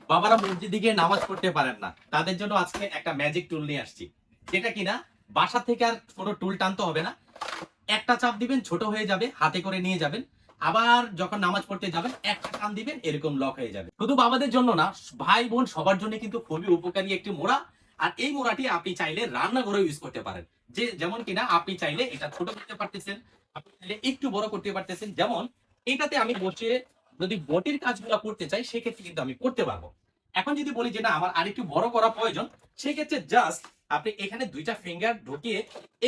বাবারা মসজিদে গিয়ে নামাজ পড়তে পারেন না, তাদের জন্য আজকে একটা ম্যাজিক টুল নিয়ে আসছি, যেটা কিনা বাসা থেকে আর কোনো টুল টানতে হবে না। একটা চাপ দিবেন, ছোট হয়ে যাবে, হাতে করে নিয়ে যাবেন। আবার যখন নামাজ পড়তে যাবেন একটা টান দিবেন, এরকম লক হয়ে যাবে। শুধু বাবাদের জন্য না, ভাই বোন সবার জন্য কিন্তু খুবই উপকারী একটি মোড়া। আর এই মোড়াটি আপনি চাইলে রান্নাঘরে ইউজ করতে পারেন। যেমন কিনা আপনি চাইলে এটা ছোট করতে পারতেছেন, আপনি চাইলে একটু বড় করতে পারতেছেন। যেমন এটাতে আমি বসে যদি বটির কাজগুলো করতে চাই, সেক্ষেত্রে কিন্তু আমি করতে পারবো। এখন যদি বলি যে না, আমার আরেকটু বড় করা প্রয়োজন, সেক্ষেত্রে জাস্ট আপনি এখানে দুইটা ফিঙ্গার ঢুকিয়ে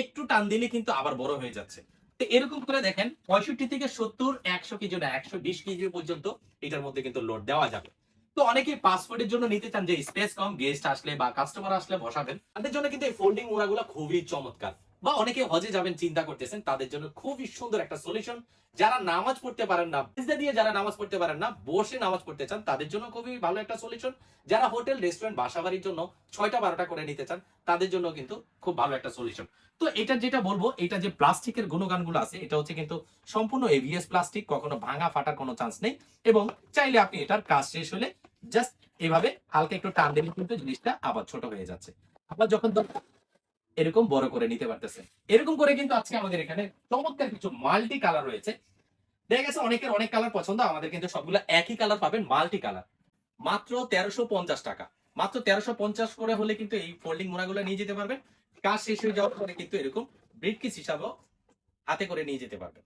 একটু টান দিলে কিন্তু আবার বড় হয়ে যাচ্ছে। তো এরকম করে দেখেন, 65 থেকে 70, 100 কেজি না 120 কেজি পর্যন্ত এটার মধ্যে কিন্তু লোড দেওয়া যাবে। তো অনেকেই পাসপোর্টের জন্য নিতে চান, যে স্পেস কম, গেস্ট আসলে বা কাস্টমার আসলে বসাবেন, তাদের জন্য কিন্তু এই ফোল্ডিং মোড়াগুলো খুবই চমৎকার। বা অনেকে হজে যাবেন চিন্তা করতেছেন, তাদের জন্য খুবই সুন্দর একটা সলিউশন। যারা নামাজ পড়তে পারেন না, সিজদা দিয়ে যারা নামাজ পড়তে পারেন না, বসে নামাজ পড়তে চান, তাদের জন্য খুবই ভালো একটা সলিউশন। যারা হোটেল, রেস্টুরেন্ট, বাসাবাড়ির জন্য 6টা 12টা করে নিতে চান, তাদের জন্য কিন্তু খুব ভালো একটা সলিউশন। তো এটা যেটা বলবো, এটা যে প্লাস্টিকের গুণগানগুলো আছে, এটা হচ্ছে কিন্তু সম্পূর্ণ এবিএস প্লাস্টিক, কখনো ভাঙা ফাটার কোনো চান্স নেই। এবং চাইলে আপনি এটার কাজ শেষ হলে জাস্ট এভাবে হালকা একটু টান দিলে কিন্তু জিনিসটা আবার ছোট হয়ে যাচ্ছে। আবার যখন এরকম বড় করে নিতে পারতেছে। এরকম করে কিন্তু আজকে আমাদের এখানে চমৎকার কিছু মাল্টি কালার রয়েছে। দেখা গেছে অনেকের অনেক কালার পছন্দ, আমাদের কিন্তু সবগুলো একই কালার পাবেন, মাল্টি কালার। মাত্র 1350 টাকা। মাত্র 1350 করে হলে কিন্তু এই ফোল্ডিং মোড়াগুলো নিয়ে যেতে পারবেন। কাজ শেষ হয়ে যাওয়ার পরে কিন্তু এরকম ব্রিফকেস হিসাবেও হাতে করে নিয়ে যেতে পারবেন।